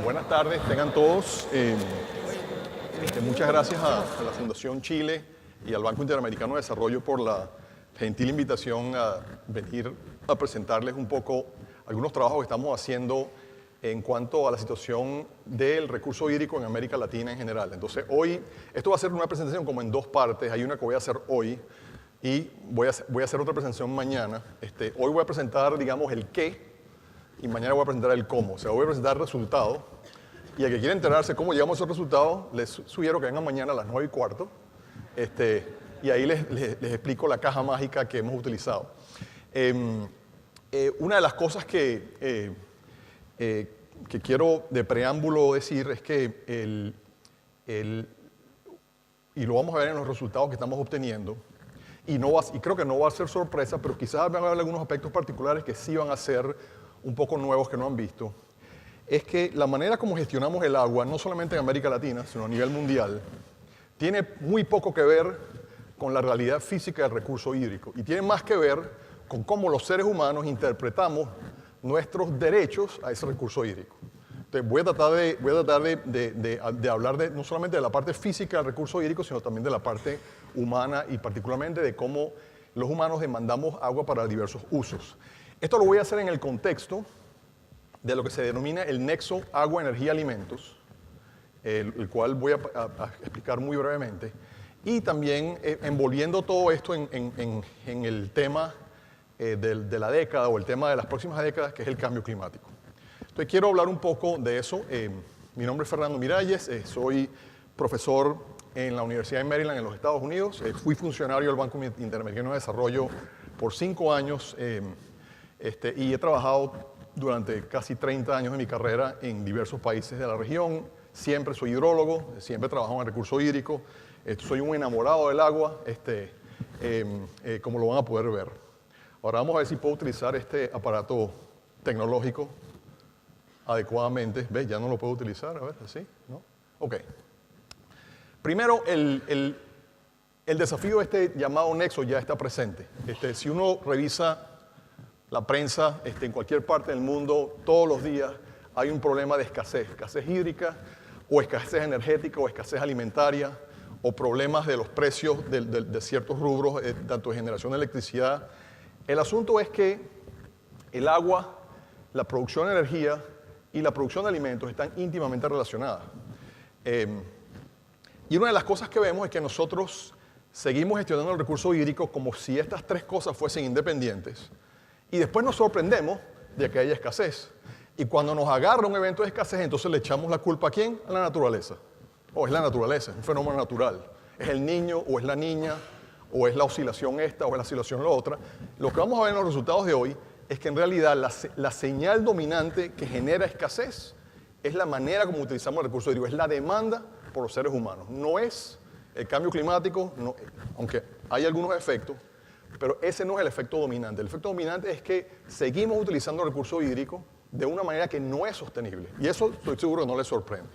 Buenas tardes, tengan todos. Muchas gracias a la Fundación Chile y al Banco Interamericano de Desarrollo por la gentil invitación a venir a presentarles un poco algunos trabajos que estamos haciendo en cuanto a la situación del recurso hídrico en América Latina en general. Entonces, hoy, esto va a ser una presentación como en dos partes. Hay una que voy a hacer hoy y voy a hacer otra presentación mañana. Hoy voy a presentar, digamos, el qué y mañana voy a presentar el cómo. O sea, voy a presentar el resultado y el que quiera enterarse cómo llegamos a esos resultados, les sugiero que vengan mañana a las 9:15 y ahí les explico la caja mágica que hemos utilizado. Una de las cosas que quiero de preámbulo decir es que y lo vamos a ver en los resultados que estamos obteniendo, y creo que no va a ser sorpresa, pero quizás van a haber algunos aspectos particulares que sí van a ser un poco nuevos que no han visto, es que la manera como gestionamos el agua, no solamente en América Latina, sino a nivel mundial, tiene muy poco que ver con la realidad física del recurso hídrico y tiene más que ver con cómo los seres humanos interpretamos nuestros derechos a ese recurso hídrico. Entonces voy a tratar de hablar no solamente de la parte física del recurso hídrico, sino también de la parte humana y particularmente de cómo los humanos demandamos agua para diversos usos. Esto lo voy a hacer en el contexto de lo que se denomina el nexo agua-energía-alimentos, el cual voy a explicar muy brevemente, y también envolviendo todo esto en el tema de la década o el tema de las próximas décadas, que es el cambio climático. Entonces quiero hablar un poco de eso. Mi nombre es Fernando Miralles, soy profesor en la Universidad de Maryland en los Estados Unidos, fui funcionario del Banco Interamericano de Desarrollo por 5 años y he trabajado durante casi 30 años de mi carrera en diversos países de la región. Siempre soy hidrólogo, siempre he trabajado en el recurso hídrico, soy un enamorado del agua, como lo van a poder ver. Ahora vamos a ver si puedo utilizar este aparato tecnológico adecuadamente. ¿Ves? Ya no lo puedo utilizar, a ver, ¿así? ¿No? Ok. Primero, el desafío llamado nexo ya está presente. Si uno revisa la prensa en cualquier parte del mundo, todos los días hay un problema de escasez hídrica, o escasez energética, o escasez alimentaria, o problemas de los precios de ciertos rubros, tanto de generación de electricidad. El asunto es que el agua, la producción de energía y la producción de alimentos están íntimamente relacionadas. Y una de las cosas que vemos es que nosotros seguimos gestionando el recurso hídrico como si estas tres cosas fuesen independientes. Y después nos sorprendemos de que haya escasez. Y cuando nos agarra un evento de escasez, entonces le echamos la culpa ¿a quién? A la naturaleza. O es la naturaleza, es un fenómeno natural. Es el niño o es la niña, o es la oscilación esta o es la oscilación la otra. Lo que vamos a ver en los resultados de hoy es que en realidad la señal dominante que genera escasez es la manera como utilizamos el recurso hídrico, es la demanda por los seres humanos. No es el cambio climático, no, aunque hay algunos efectos, pero ese no es el efecto dominante. El efecto dominante es que seguimos utilizando el recurso hídrico de una manera que no es sostenible. Y eso estoy seguro que no les sorprende.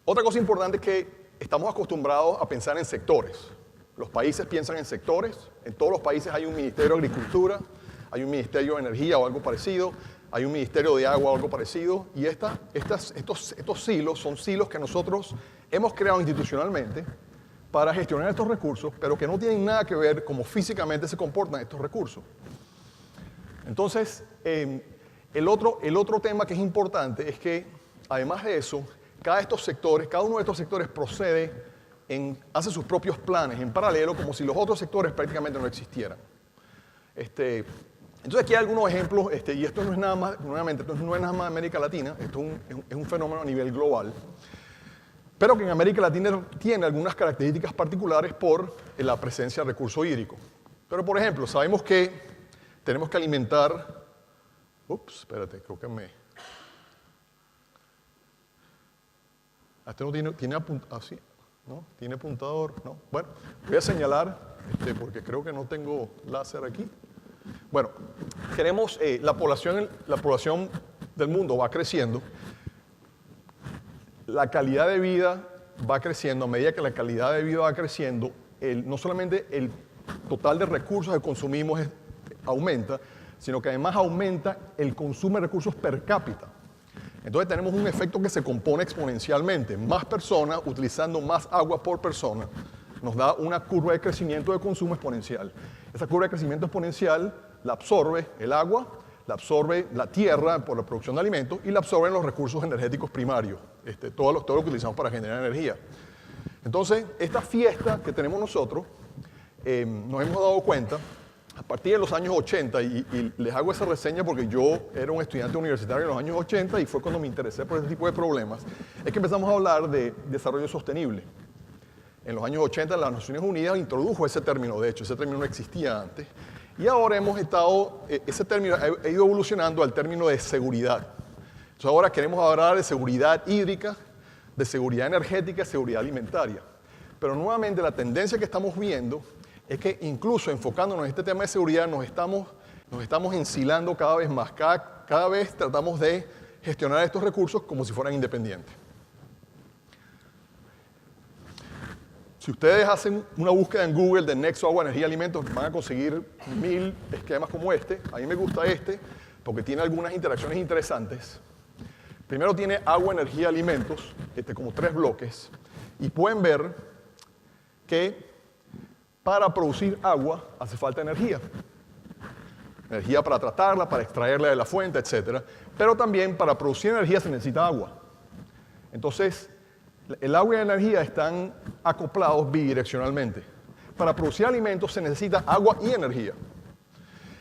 Otra cosa importante es que estamos acostumbrados a pensar en sectores. Los países piensan en sectores. En todos los países hay un Ministerio de Agricultura, hay un Ministerio de Energía o algo parecido, hay un Ministerio de Agua o algo parecido. Y estos silos son silos que nosotros hemos creado institucionalmente para gestionar estos recursos, pero que no tienen nada que ver cómo físicamente se comportan estos recursos. Entonces, el otro tema que es importante es que, además de eso, cada uno de estos sectores hace sus propios planes en paralelo, como si los otros sectores prácticamente no existieran. Entonces, aquí hay algunos ejemplos, y esto no es nada más, nuevamente, esto no es nada más de América Latina, esto es un fenómeno a nivel global, pero que en América Latina tiene algunas características particulares por la presencia de recurso hídrico. Pero, por ejemplo, sabemos que tenemos que alimentar... espérate, creo que Este no tiene así, ¿no? ¿Tiene apuntador? No. Bueno, voy a señalar, porque creo que no tengo láser aquí. Bueno, la población del mundo va creciendo. La calidad de vida va creciendo. A medida que la calidad de vida va creciendo, no solamente el total de recursos que consumimos aumenta, sino que además aumenta el consumo de recursos per cápita. Entonces tenemos un efecto que se compone exponencialmente. Más personas utilizando más agua por persona nos da una curva de crecimiento de consumo exponencial. Esa curva de crecimiento exponencial la absorbe el agua, la absorbe la tierra por la producción de alimentos y la absorben los recursos energéticos primarios, todo lo que utilizamos para generar energía. Entonces, esta fiesta que tenemos nosotros, nos hemos dado cuenta, a partir de los años 80, y les hago esa reseña porque yo era un estudiante universitario en los años 80 y fue cuando me interesé por este tipo de problemas, es que empezamos a hablar de desarrollo sostenible. En los años 80 las Naciones Unidas introdujo ese término, de hecho, ese término no existía antes, y ahora ese término ha ido evolucionando al término de seguridad. Entonces ahora queremos hablar de seguridad hídrica, de seguridad energética, seguridad alimentaria. Pero nuevamente la tendencia que estamos viendo es que incluso enfocándonos en este tema de seguridad nos estamos ensilando cada vez más. Cada vez tratamos de gestionar estos recursos como si fueran independientes. Si ustedes hacen una búsqueda en Google de Nexo Agua, Energía, Alimentos, van a conseguir 1000 esquemas como este. A mí me gusta este porque tiene algunas interacciones interesantes. Primero tiene agua, energía, alimentos, como 3 bloques. Y pueden ver que para producir agua hace falta energía. Energía para tratarla, para extraerla de la fuente, etc. Pero también para producir energía se necesita agua. Entonces, el agua y la energía están acoplados bidireccionalmente. Para producir alimentos se necesita agua y energía.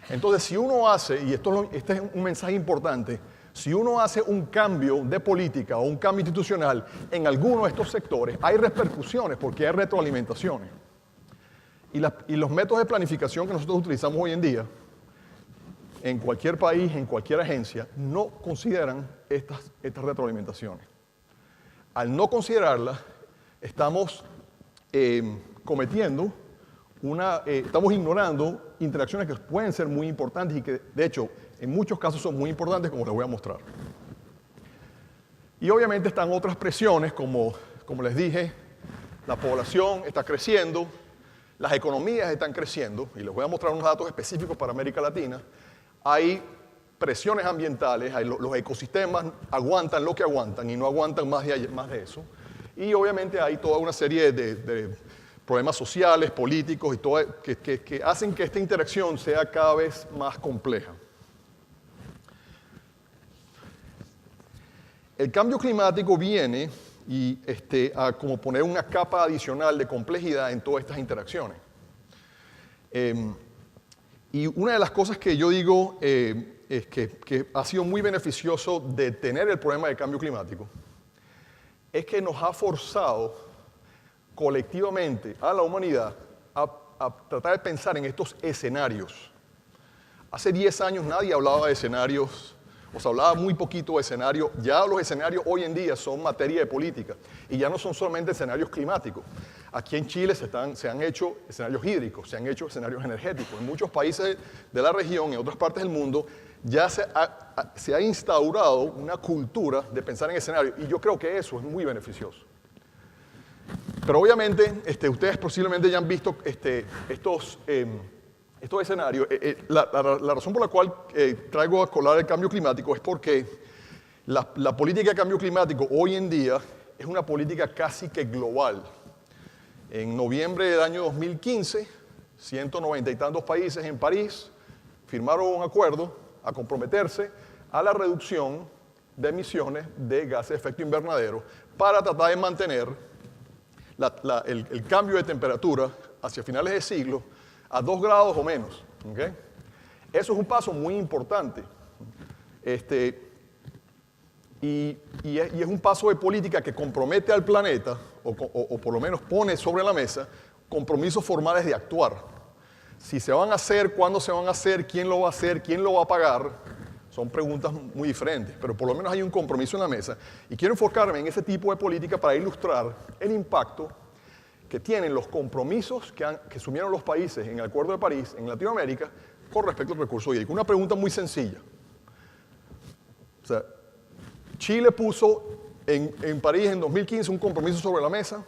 Entonces, si uno hace, y este es un mensaje importante, si uno hace un cambio de política o un cambio institucional en alguno de estos sectores, hay repercusiones porque hay retroalimentaciones. Y los métodos de planificación que nosotros utilizamos hoy en día, en cualquier país, en cualquier agencia, no consideran estas retroalimentaciones. Al no considerarlas, estamos estamos ignorando interacciones que pueden ser muy importantes y que, de hecho, en muchos casos son muy importantes, como les voy a mostrar. Y obviamente están otras presiones, como les dije, la población está creciendo, las economías están creciendo, y les voy a mostrar unos datos específicos para América Latina. Hay presiones ambientales, los ecosistemas aguantan lo que aguantan y no aguantan más de eso. Y obviamente hay toda una serie de problemas sociales, políticos, y todo, que hacen que esta interacción sea cada vez más compleja. El cambio climático viene a como poner una capa adicional de complejidad en todas estas interacciones. Y una de las cosas que yo digo es que ha sido muy beneficioso de tener el problema de cambio climático es que nos ha forzado colectivamente a la humanidad a tratar de pensar en estos escenarios. Hace 10 años nadie hablaba de escenarios, o se hablaba muy poquito de escenarios. Ya los escenarios hoy en día son materia de política y ya no son solamente escenarios climáticos. Aquí en Chile se han hecho escenarios hídricos, se han hecho escenarios energéticos. En muchos países de la región, en otras partes del mundo, ya se ha instaurado una cultura de pensar en escenarios y yo creo que eso es muy beneficioso. Pero obviamente ustedes posiblemente ya han visto estos escenarios. La razón por la cual traigo a colar el cambio climático es porque la política de cambio climático hoy en día es una política casi que global. En noviembre del año 2015, 190 y tantos países en París firmaron un acuerdo a comprometerse a la reducción de emisiones de gases de efecto invernadero para tratar de mantener el cambio de temperatura hacia finales de siglo a 2 grados o menos. ¿Okay? Eso es un paso muy importante. Y es un paso de política que compromete al planeta, o por lo menos pone sobre la mesa, compromisos formales de actuar. Si se van a hacer, cuándo se van a hacer, quién lo va a hacer, quién lo va a pagar, son preguntas muy diferentes, pero por lo menos hay un compromiso en la mesa. Y quiero enfocarme en ese tipo de política para ilustrar el impacto que tienen los compromisos que asumieron los países en el Acuerdo de París, en Latinoamérica, con respecto al recurso hídrico. Una pregunta muy sencilla. O sea, Chile puso en París en 2015 un compromiso sobre la mesa.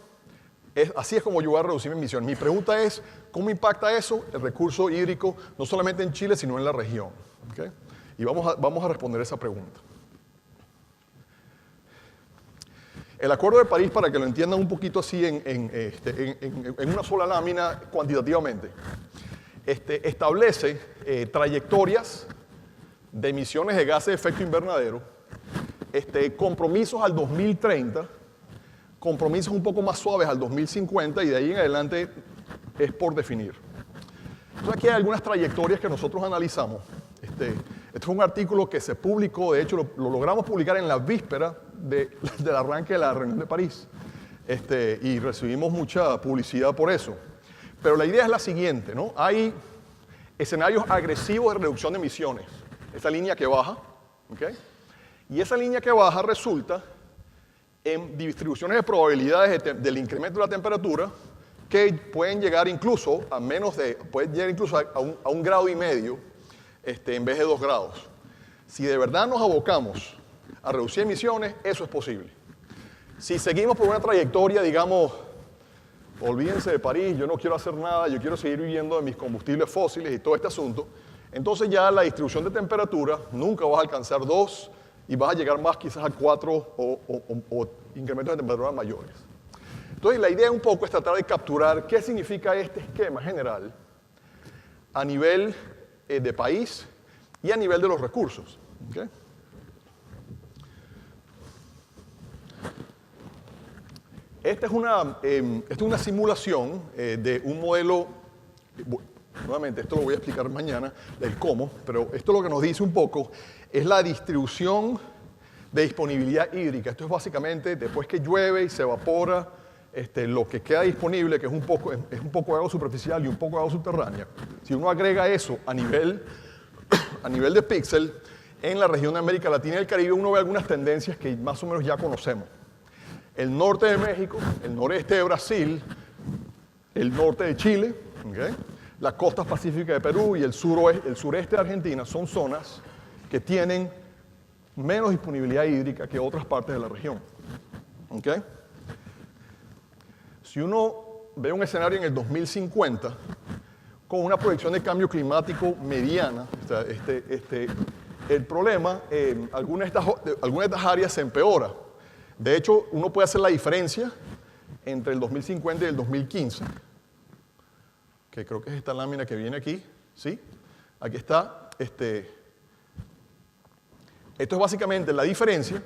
Así es como yo voy a reducir mi emisión. Mi pregunta es, ¿cómo impacta eso el recurso hídrico, no solamente en Chile, sino en la región? ¿Okay? Y vamos a responder esa pregunta. El Acuerdo de París, para que lo entiendan un poquito así en una sola lámina cuantitativamente, establece trayectorias de emisiones de gases de efecto invernadero, compromisos al 2030, compromisos un poco más suaves al 2050 y de ahí en adelante es por definir. Entonces aquí hay algunas trayectorias que nosotros analizamos. Este fue un artículo que se publicó, de hecho lo logramos publicar en la víspera del arranque de la reunión de París y recibimos mucha publicidad por eso. Pero la idea es la siguiente, ¿no? Hay escenarios agresivos de reducción de emisiones, esa línea que baja, ¿okay? Y esa línea que baja resulta en distribuciones de probabilidades del incremento de la temperatura que pueden llegar incluso a a 1,5 grados en vez de 2 grados. Si de verdad nos abocamos a reducir emisiones, eso es posible. Si seguimos por una trayectoria, digamos, olvídense de París, yo no quiero hacer nada, yo quiero seguir viviendo de mis combustibles fósiles y todo este asunto, entonces ya la distribución de temperatura nunca vas a alcanzar 2 y vas a llegar más quizás a 4 o incrementos de temperatura mayores. Entonces la idea un poco es tratar de capturar qué significa este esquema general a nivel de país y a nivel de los recursos. ¿Okay? Esta es una simulación de un modelo, nuevamente esto lo voy a explicar mañana, del cómo, pero esto lo que nos dice un poco es la distribución de disponibilidad hídrica. Esto es básicamente después que llueve y se evapora, lo que queda disponible, que es un poco de agua superficial y un poco de agua subterránea. Si uno agrega eso a nivel de píxel, en la región de América Latina y el Caribe uno ve algunas tendencias que más o menos ya conocemos. El norte de México, el noreste de Brasil, el norte de Chile, ¿okay? Las costas pacíficas de Perú y el sureste de Argentina son zonas que tienen menos disponibilidad hídrica que otras partes de la región. ¿Okay? Si uno ve un escenario en el 2050 con una proyección de cambio climático mediana, o sea, el problema en algunas de estas áreas se empeora. De hecho, uno puede hacer la diferencia entre el 2050 y el 2015, que creo que es esta lámina que viene aquí, ¿sí? Aquí está, esto es básicamente la diferencia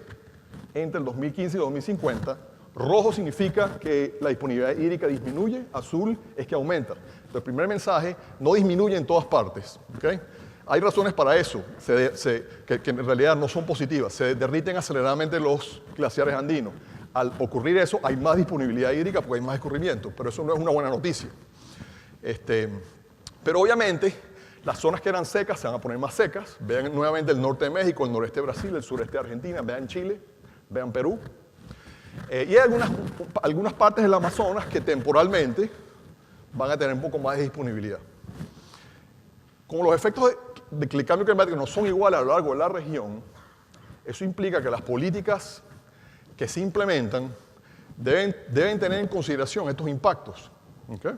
entre el 2015 y el 2050. Rojo significa que la disponibilidad hídrica disminuye, azul es que aumenta. Entonces, el primer mensaje, no disminuye en todas partes. ¿Okay? Hay razones para eso, que en realidad no son positivas. Se derriten aceleradamente los glaciares andinos. Al ocurrir eso, hay más disponibilidad hídrica porque hay más escurrimiento, pero eso no es una buena noticia. Pero obviamente, las zonas que eran secas se van a poner más secas. Vean nuevamente el norte de México, el noreste de Brasil, el sureste de Argentina, vean Chile, vean Perú. Y hay algunas partes del Amazonas que temporalmente van a tener un poco más de disponibilidad. Como los efectos del cambio climático no son iguales a lo largo de la región, eso implica que las políticas que se implementan deben tener en consideración estos impactos. ¿Okay?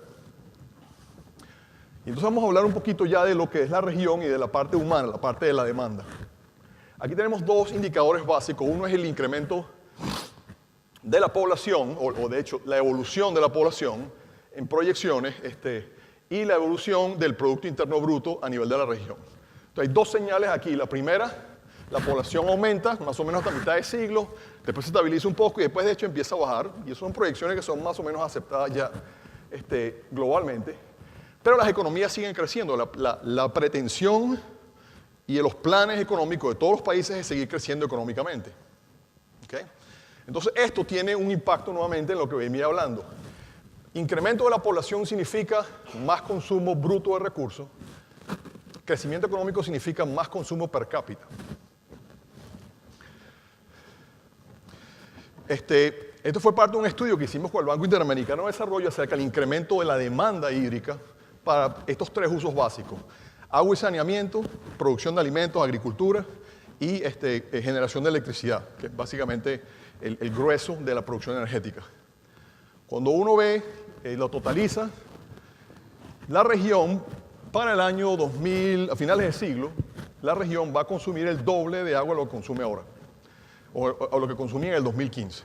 Y entonces vamos a hablar un poquito ya de lo que es la región y de la parte humana, la parte de la demanda. Aquí tenemos dos indicadores básicos. Uno es el incremento de la población, o de hecho la evolución de la población en proyecciones, y la evolución del Producto Interno Bruto a nivel de la región. Entonces hay dos señales aquí. La primera, la población aumenta más o menos hasta mitad de siglo, después se estabiliza un poco y después de hecho empieza a bajar, y eso son proyecciones que son más o menos aceptadas ya globalmente. Pero las economías siguen creciendo. La pretensión y los planes económicos de todos los países es seguir creciendo económicamente. ¿Okay? Entonces esto tiene un impacto nuevamente en lo que venía hablando. Incremento de la población significa más consumo bruto de recursos. Crecimiento económico significa más consumo per cápita. Esto fue parte de un estudio que hicimos con el Banco Interamericano de Desarrollo acerca del incremento de la demanda hídrica para estos tres usos básicos: agua y saneamiento, producción de alimentos, agricultura y generación de electricidad, que es básicamente el grueso de la producción energética. Cuando uno ve, lo totaliza, la región para el año 2000, a finales de siglo, la región va a consumir el doble de agua de lo que consume ahora, o lo que consumía en el 2015.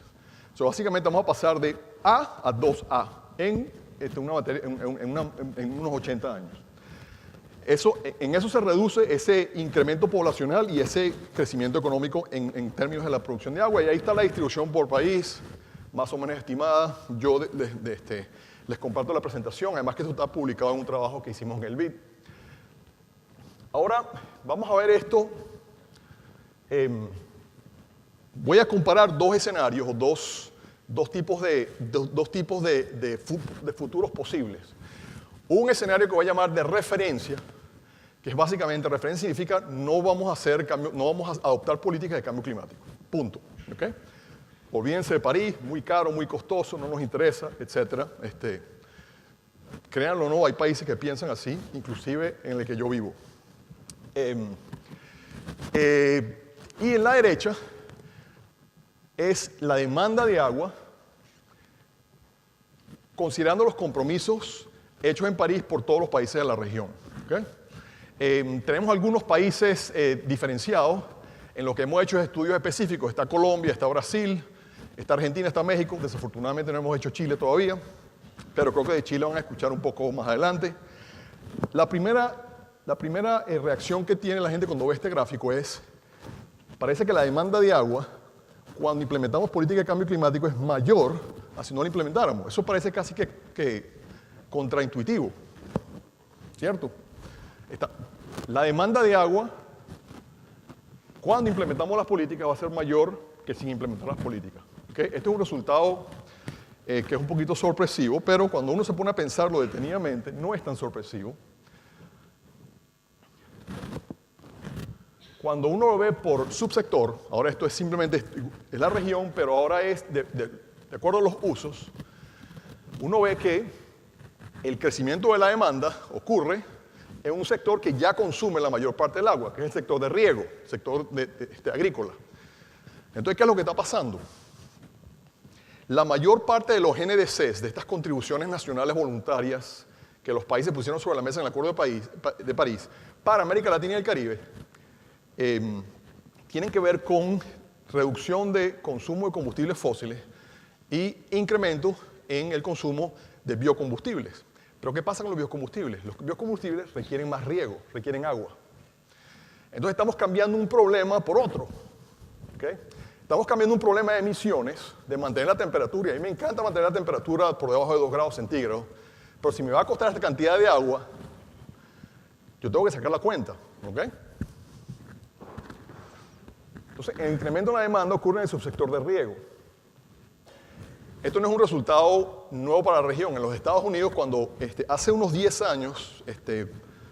Básicamente vamos a pasar de A a 2A en unos 80 años. En eso se reduce ese incremento poblacional y ese crecimiento económico en términos de la producción de agua. Y ahí está la distribución por país, más o menos estimada. Yo les comparto la presentación, además que esto está publicado en un trabajo que hicimos en el BID. Ahora vamos a ver esto. Voy a comparar dos escenarios, o dos tipos de futuros posibles. Un escenario que voy a llamar de referencia, que es básicamente, referencia significa no vamos a adoptar políticas de cambio climático. Punto. ¿Okay? Olvídense de París, muy caro, muy costoso, no nos interesa, etc. Créanlo o no, hay países que piensan así, inclusive en el que yo vivo. Y en la derecha es la demanda de agua, considerando los compromisos hechos en París por todos los países de la región. ¿Okay? Tenemos algunos países diferenciados en lo que hemos hecho estudios específicos. Está Colombia, está Brasil, está Argentina, está México. Desafortunadamente no hemos hecho Chile todavía, pero creo que de Chile van a escuchar un poco más adelante. La primera reacción que tiene la gente cuando ve este gráfico es, parece que la demanda de agua, cuando implementamos política de cambio climático, es mayor a si no la implementáramos. Eso parece casi que contraintuitivo, ¿cierto? La demanda de agua, cuando implementamos las políticas, va a ser mayor que sin implementar las políticas. ¿Okay? Este es un resultado que es un poquito sorpresivo, pero cuando uno se pone a pensarlo detenidamente, no es tan sorpresivo. Cuando uno lo ve por subsector, ahora esto es simplemente es la región, pero ahora es de acuerdo a los usos, uno ve que el crecimiento de la demanda ocurre en un sector que ya consume la mayor parte del agua, que es el sector de riego, el sector agrícola. Entonces, ¿qué es lo que está pasando? La mayor parte de los NDCs, de estas contribuciones nacionales voluntarias que los países pusieron sobre la mesa en el Acuerdo de París para América Latina y el Caribe, tienen que ver con reducción de consumo de combustibles fósiles y incremento en el consumo de biocombustibles. Pero ¿qué pasa con los biocombustibles? Los biocombustibles requieren más riego, requieren agua. Entonces estamos cambiando un problema por otro. ¿Okay? Estamos cambiando un problema de emisiones, de mantener la temperatura. Y a mí me encanta mantener la temperatura por debajo de 2 grados centígrados. Pero si me va a costar esta cantidad de agua, yo tengo que sacar la cuenta. ¿Okay? Entonces, el incremento en la demanda ocurre en el subsector de riego. Esto no es un resultado nuevo para la región. En los Estados Unidos, cuando hace unos 10 años,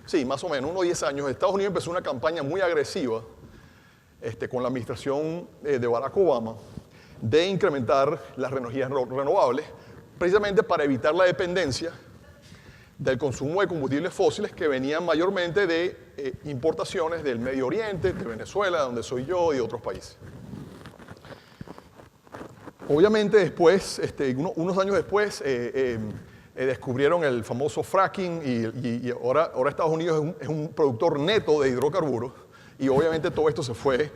sí, más o menos, unos 10 años, Estados Unidos empezó una campaña muy agresiva con la administración de Barack Obama de incrementar las energías renovables, precisamente para evitar la dependencia del consumo de combustibles fósiles que venían mayormente de importaciones del Medio Oriente, de Venezuela, donde soy yo, y de otros países. Obviamente después, unos años después, descubrieron el famoso fracking y ahora Estados Unidos es un productor neto de hidrocarburos y obviamente todo esto se fue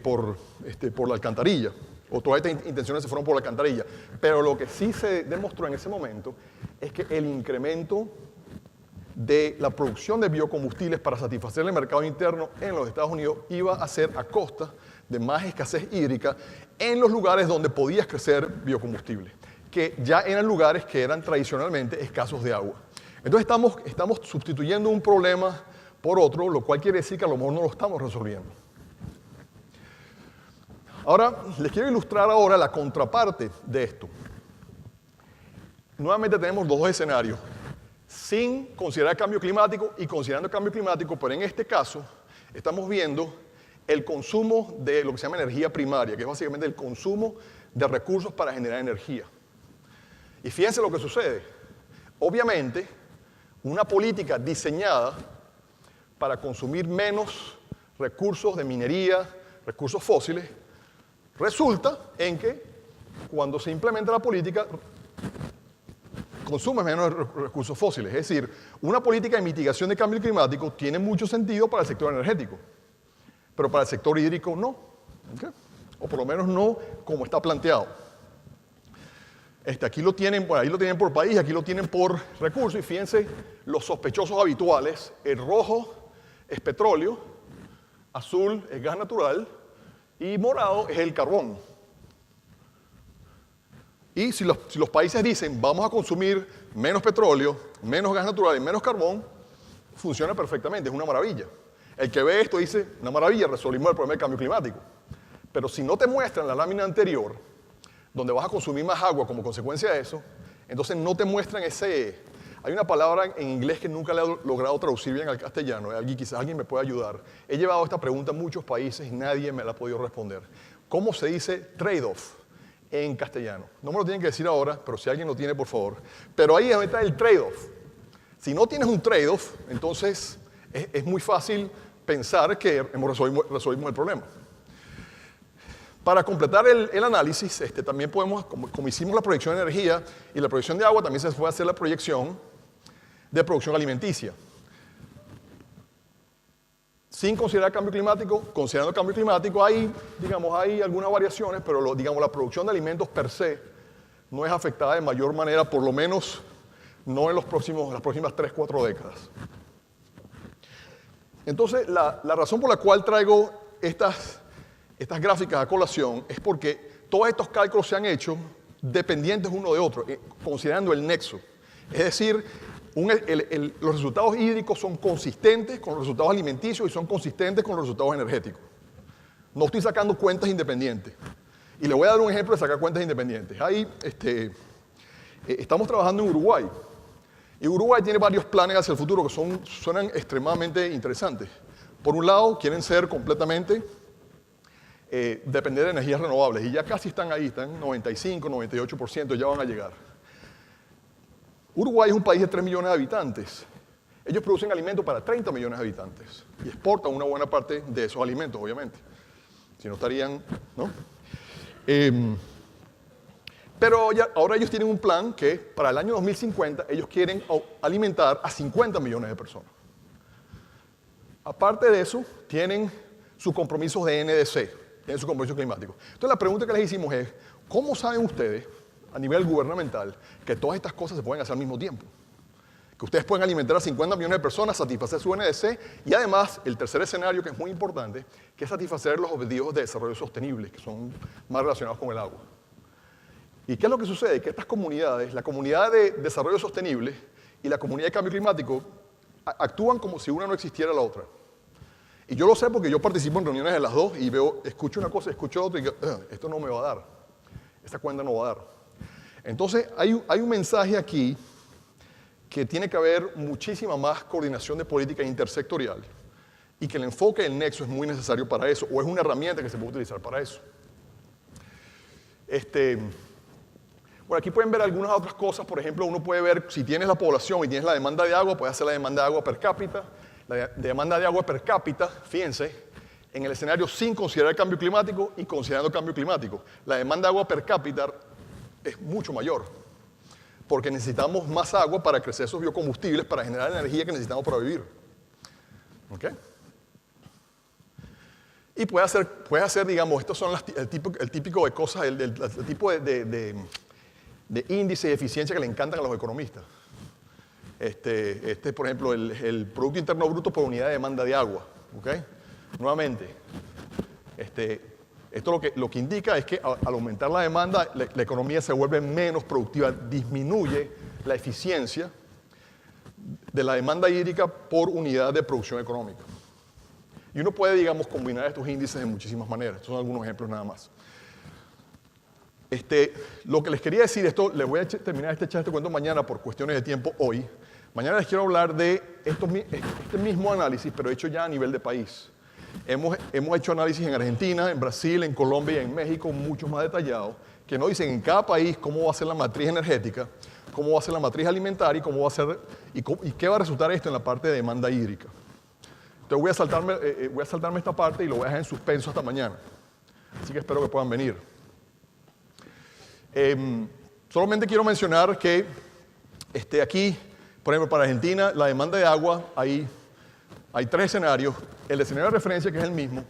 por la alcantarilla, o todas estas intenciones se fueron por la alcantarilla. Pero lo que sí se demostró en ese momento es que el incremento de la producción de biocombustibles para satisfacer el mercado interno en los Estados Unidos iba a ser a costa de más escasez hídrica en los lugares donde podías crecer biocombustibles, que ya eran lugares que eran tradicionalmente escasos de agua. Entonces estamos sustituyendo un problema por otro, lo cual quiere decir que a lo mejor no lo estamos resolviendo. Ahora, les quiero ilustrar ahora la contraparte de esto. Nuevamente tenemos los dos escenarios, sin considerar cambio climático y considerando cambio climático, pero en este caso estamos viendo el consumo de lo que se llama energía primaria, que es básicamente el consumo de recursos para generar energía. Y fíjense lo que sucede. Obviamente, una política diseñada para consumir menos recursos de minería, recursos fósiles, resulta en que cuando se implementa la política consumes menos recursos fósiles. Es decir, una política de mitigación de cambio climático tiene mucho sentido para el sector energético, pero para el sector hídrico no. ¿Okay? O por lo menos no como está planteado. Aquí lo tienen, bueno, ahí lo tienen por país, aquí lo tienen por recursos, y fíjense los sospechosos habituales. El rojo es petróleo, azul es gas natural y morado es el carbón. Y si los países dicen vamos a consumir menos petróleo, menos gas natural y menos carbón, funciona perfectamente, es una maravilla. El que ve esto dice, una maravilla, resolvimos el problema del cambio climático. Pero si no te muestran la lámina anterior, donde vas a consumir más agua como consecuencia de eso, entonces no te muestran ese... Hay una palabra en inglés que nunca le he logrado traducir bien al castellano, quizás alguien me pueda ayudar. He llevado esta pregunta a muchos países y nadie me la ha podido responder. ¿Cómo se dice trade-off en castellano? No me lo tienen que decir ahora, pero si alguien lo tiene, por favor. Pero ahí está el trade-off. Si no tienes un trade-off, entonces es muy fácil pensar que resolvimos el problema. Para completar el análisis, también podemos, como hicimos la proyección de energía y la proyección de agua, también se puede hacer la proyección de producción alimenticia. Sin considerar cambio climático, considerando el cambio climático, hay algunas variaciones, pero la producción de alimentos per se no es afectada de mayor manera, por lo menos no en las próximas 3 o 4 décadas. Entonces, la razón por la cual traigo estas gráficas a colación es porque todos estos cálculos se han hecho dependientes uno de otro, considerando el nexo. Es decir, los resultados hídricos son consistentes con los resultados alimenticios y son consistentes con los resultados energéticos. No estoy sacando cuentas independientes. Y le voy a dar un ejemplo de sacar cuentas independientes. Ahí estamos trabajando en Uruguay. Y Uruguay tiene varios planes hacia el futuro que suenan extremadamente interesantes. Por un lado, quieren ser completamente depender de energías renovables. Y ya casi están ahí, están 95, 98%, ya van a llegar. Uruguay es un país de 3 millones de habitantes. Ellos producen alimentos para 30 millones de habitantes y exportan una buena parte de esos alimentos, obviamente. Si no estarían, ¿no? Pero ahora ellos tienen un plan que para el año 2050 ellos quieren alimentar a 50 millones de personas. Aparte de eso, tienen sus compromisos de NDC, tienen su compromiso climático. Entonces la pregunta que les hicimos es, ¿cómo saben ustedes a nivel gubernamental que todas estas cosas se pueden hacer al mismo tiempo? Que ustedes pueden alimentar a 50 millones de personas, satisfacer su NDC y además el tercer escenario que es muy importante, que es satisfacer los objetivos de desarrollo sostenible, que son más relacionados con el agua. ¿Y qué es lo que sucede? Que estas comunidades, la comunidad de desarrollo sostenible y la comunidad de cambio climático, actúan como si una no existiera la otra. Y yo lo sé porque yo participo en reuniones de las dos y escucho una cosa, escucho otra y digo, esto no me va a dar, esta cuenta no va a dar. Entonces hay un mensaje aquí que tiene que haber muchísima más coordinación de política intersectorial y que el enfoque del nexo es muy necesario para eso, o es una herramienta que se puede utilizar para eso. Bueno, aquí pueden ver algunas otras cosas. Por ejemplo, uno puede ver si tienes la población y tienes la demanda de agua, puedes hacer la demanda de agua per cápita. La demanda de agua per cápita, fíjense, en el escenario sin considerar el cambio climático y considerando el cambio climático, la demanda de agua per cápita es mucho mayor, porque necesitamos más agua para crecer esos biocombustibles, para generar la energía que necesitamos para vivir. ¿Okay? Y puede hacer, digamos, estos son el típico de cosas, el tipo de índice de eficiencia que le encantan a los economistas. Por ejemplo, el Producto Interno Bruto por unidad de demanda de agua. ¿Okay? Nuevamente, esto lo que indica es que al aumentar la demanda, la economía se vuelve menos productiva, disminuye la eficiencia de la demanda hídrica por unidad de producción económica. Y uno puede, digamos, combinar estos índices de muchísimas maneras. Estos son algunos ejemplos nada más. Lo que les quería decir, les voy a terminar este cuento mañana por cuestiones de tiempo hoy. Mañana les quiero hablar de este mismo análisis, pero hecho ya a nivel de país. Hemos hecho análisis en Argentina, en Brasil, en Colombia y en México, mucho más detallados, que nos dicen en cada país cómo va a ser la matriz energética, cómo va a ser la matriz alimentaria y qué va a resultar esto en la parte de demanda hídrica. Entonces voy a saltarme esta parte y lo voy a dejar en suspenso hasta mañana. Así que espero que puedan venir. Solamente quiero mencionar que Aquí, por ejemplo, para Argentina, la demanda de agua, hay 3 escenarios. El escenario de referencia, que es el mismo,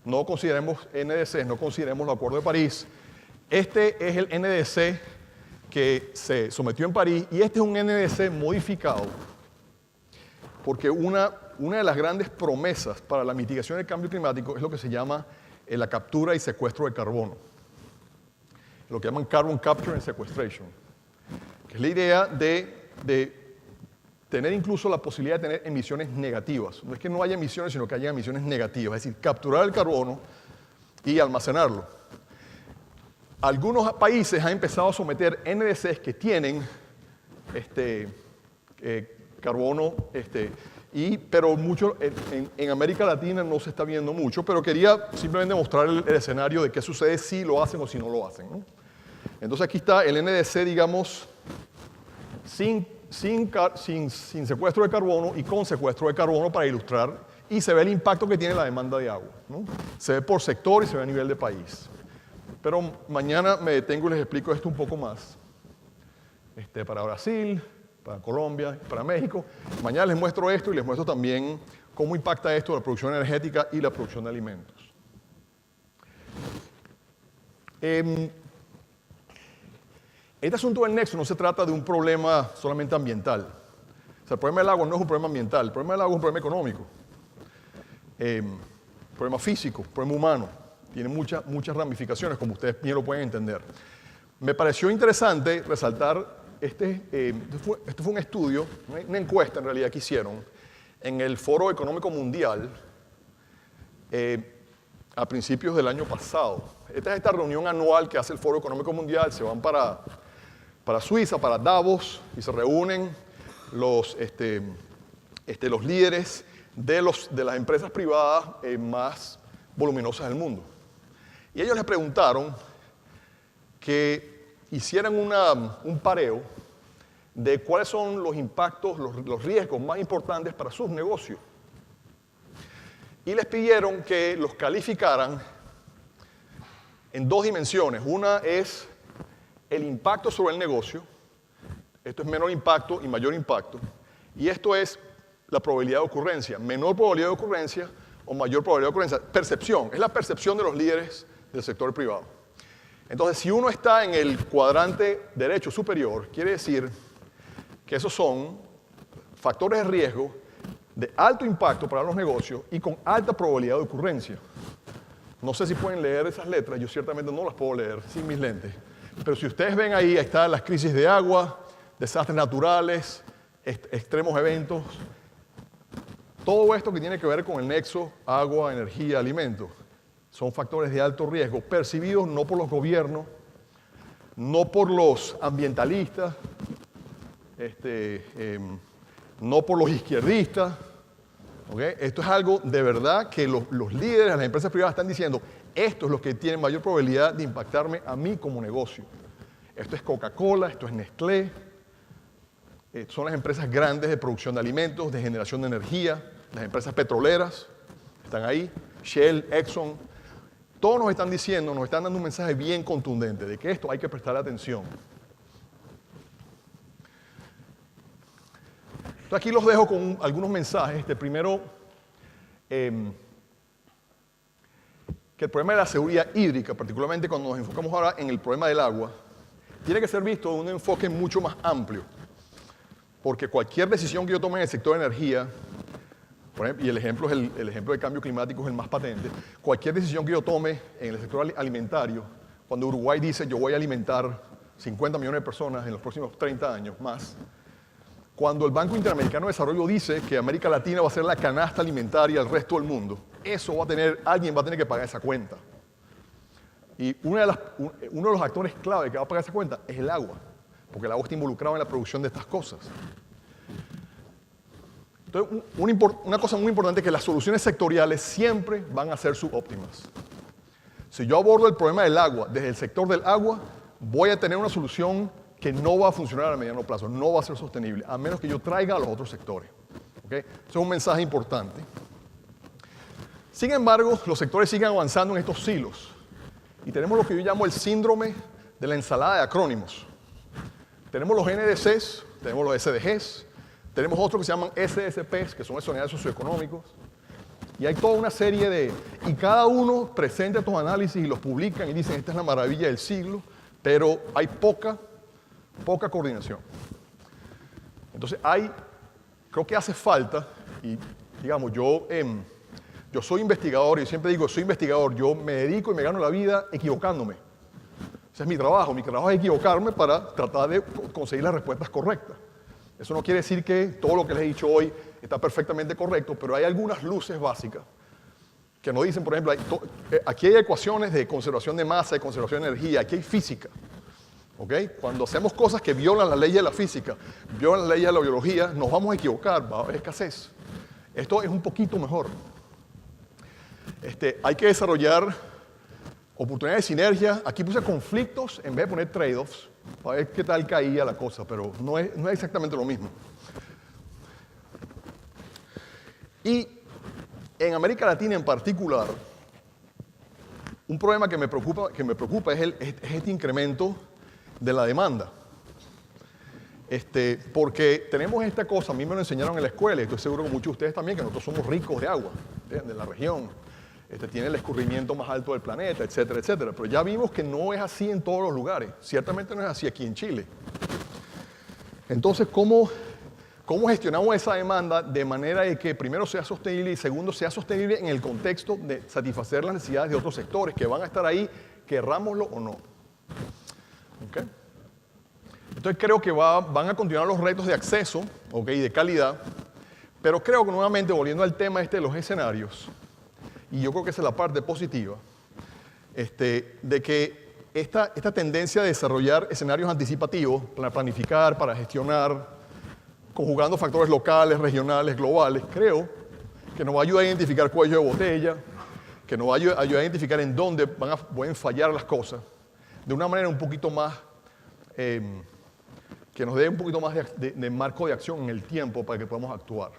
no consideremos NDC, no consideremos el Acuerdo de París. Este es el NDC que se sometió en París y este es un NDC modificado porque una de las grandes promesas para la mitigación del cambio climático es lo que se llama la captura y secuestro de carbono, lo que llaman Carbon Capture and Sequestration, que es la idea de tener incluso la posibilidad de tener emisiones negativas. No es que no haya emisiones, sino que haya emisiones negativas, es decir, capturar el carbono y almacenarlo. Algunos países han empezado a someter NDCs que tienen carbono, pero mucho, en América Latina no se está viendo mucho, pero quería simplemente mostrar el escenario de qué sucede si lo hacen o si no lo hacen, ¿no? Entonces aquí está el NDC, digamos, sin secuestro de carbono y con secuestro de carbono para ilustrar, y se ve el impacto que tiene la demanda de agua, ¿no? Se ve por sector y se ve a nivel de país. Pero mañana me detengo y les explico esto un poco más. Para Brasil, para Colombia, para México. Mañana les muestro esto y les muestro también cómo impacta esto la producción energética y la producción de alimentos. Este asunto del nexo no se trata de un problema solamente ambiental. O sea, el problema del agua no es un problema ambiental, el problema del agua es un problema económico, problema físico, problema humano. Tiene muchas ramificaciones, como ustedes bien lo pueden entender. Me pareció interesante resaltar, esto fue un estudio, una encuesta en realidad que hicieron en el Foro Económico Mundial a principios del año pasado. Esta es esta reunión anual que hace el Foro Económico Mundial, se van para Suiza, para Davos, y se reúnen los líderes de las empresas privadas más voluminosas del mundo. Y ellos les preguntaron que hicieran un pareo de cuáles son los impactos, los riesgos más importantes para sus negocios. Y les pidieron que los calificaran en 2 dimensiones. Una es el impacto sobre el negocio. Esto es menor impacto y mayor impacto. Y esto es la probabilidad de ocurrencia. Menor probabilidad de ocurrencia o mayor probabilidad de ocurrencia. Percepción. Es la percepción de los líderes del sector privado. Entonces, si uno está en el cuadrante derecho superior, quiere decir que esos son factores de riesgo de alto impacto para los negocios y con alta probabilidad de ocurrencia. No sé si pueden leer esas letras, yo ciertamente no las puedo leer sin mis lentes. Pero si ustedes ven ahí están las crisis de agua, desastres naturales, extremos eventos. Todo esto que tiene que ver con el nexo agua, energía, alimentos, son factores de alto riesgo, percibidos no por los gobiernos, no por los ambientalistas, no por los izquierdistas. ¿Okay? Esto es algo de verdad que los líderes de las empresas privadas están diciendo, esto es lo que tiene mayor probabilidad de impactarme a mí como negocio. Esto es Coca-Cola, esto es Nestlé, son las empresas grandes de producción de alimentos, de generación de energía, las empresas petroleras, están ahí, Shell, Exxon. Todos nos están diciendo, nos están dando un mensaje bien contundente de que esto hay que prestar atención. Entonces aquí los dejo con algunos mensajes. Primero, que el problema de la seguridad hídrica, particularmente cuando nos enfocamos ahora en el problema del agua, tiene que ser visto de un enfoque mucho más amplio. Porque cualquier decisión que yo tome en el sector de energía, por ejemplo, y el ejemplo de cambio climático es el más patente, cualquier decisión que yo tome en el sector alimentario, cuando Uruguay dice yo voy a alimentar 50 millones de personas en los próximos 30 años más, cuando el Banco Interamericano de Desarrollo dice que América Latina va a ser la canasta alimentaria del resto del mundo, alguien va a tener que pagar esa cuenta. Y uno de los actores clave que va a pagar esa cuenta es el agua, porque el agua está involucrado en la producción de estas cosas. Entonces, una cosa muy importante es que las soluciones sectoriales siempre van a ser subóptimas. Si yo abordo el problema del agua desde el sector del agua, voy a tener una solución que no va a funcionar a mediano plazo, no va a ser sostenible, a menos que yo traiga a los otros sectores. ¿Okay? Eso es un mensaje importante. Sin embargo, los sectores siguen avanzando en estos silos. Y tenemos lo que yo llamo el síndrome de la ensalada de acrónimos. Tenemos los NDCs, tenemos los SDGs, tenemos otros que se llaman SSPs, que son escenarios socioeconómicos, y hay toda una serie de... Y cada uno presenta estos análisis y los publican y dicen, esta es la maravilla del siglo, pero hay poca coordinación. Entonces creo que hace falta, y digamos, yo soy investigador, y siempre digo, soy investigador, yo me dedico y me gano la vida equivocándome. Ese es mi trabajo es equivocarme para tratar de conseguir las respuestas correctas. Eso no quiere decir que todo lo que les he dicho hoy está perfectamente correcto, pero hay algunas luces básicas que nos dicen, por ejemplo, aquí hay ecuaciones de conservación de masa, de conservación de energía, aquí hay física. ¿Okay? Cuando hacemos cosas que violan la ley de la física, violan la ley de la biología, nos vamos a equivocar, va a haber escasez. Esto es un poquito mejor. Hay que desarrollar oportunidades de sinergia. Aquí puse conflictos en vez de poner trade-offs, para ver qué tal caía la cosa, pero no es exactamente lo mismo. Y en América Latina en particular, un problema que me preocupa es este incremento de la demanda. Porque tenemos esta cosa, a mí me lo enseñaron en la escuela, y estoy seguro que muchos de ustedes también, que nosotros somos ricos de agua, de la región. Tiene el escurrimiento más alto del planeta, etcétera, etcétera. Pero ya vimos que no es así en todos los lugares. Ciertamente no es así aquí en Chile. Entonces, ¿cómo gestionamos esa demanda de manera de que primero sea sostenible y segundo sea sostenible en el contexto de satisfacer las necesidades de otros sectores que van a estar ahí, querrámoslo o no? ¿Okay? Entonces creo que van a continuar los retos de acceso, y de calidad, pero creo que nuevamente, volviendo al tema de los escenarios, y yo creo que esa es la parte positiva, de que esta tendencia de desarrollar escenarios anticipativos para planificar, para gestionar, conjugando factores locales, regionales, globales, creo que nos va a ayudar a identificar cuello de botella, que nos va a ayudar a identificar en dónde pueden fallar las cosas, de una manera un poquito más, que nos dé un poquito más de marco de acción en el tiempo para que podamos actuar.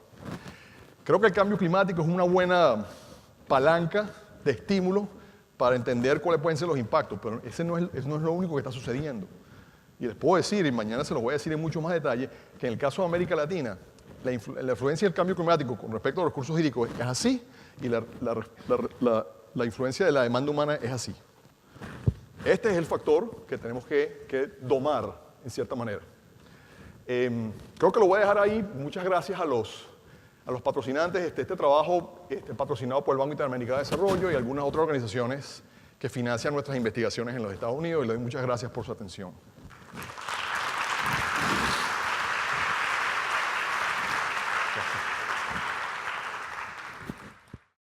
Creo que el cambio climático es una buena palanca de estímulo para entender cuáles pueden ser los impactos, pero ese no es lo único que está sucediendo. Y les puedo decir, y mañana se los voy a decir en mucho más detalle, que en el caso de América Latina, la influencia del cambio climático con respecto a los recursos hídricos es así, y la influencia de la demanda humana es así. Este es el factor que tenemos que domar, en cierta manera. Creo que lo voy a dejar ahí. Muchas gracias a los patrocinantes. Este trabajo patrocinado por el Banco Interamericano de Desarrollo y algunas otras organizaciones que financian nuestras investigaciones en los Estados Unidos. Y les doy muchas gracias por su atención.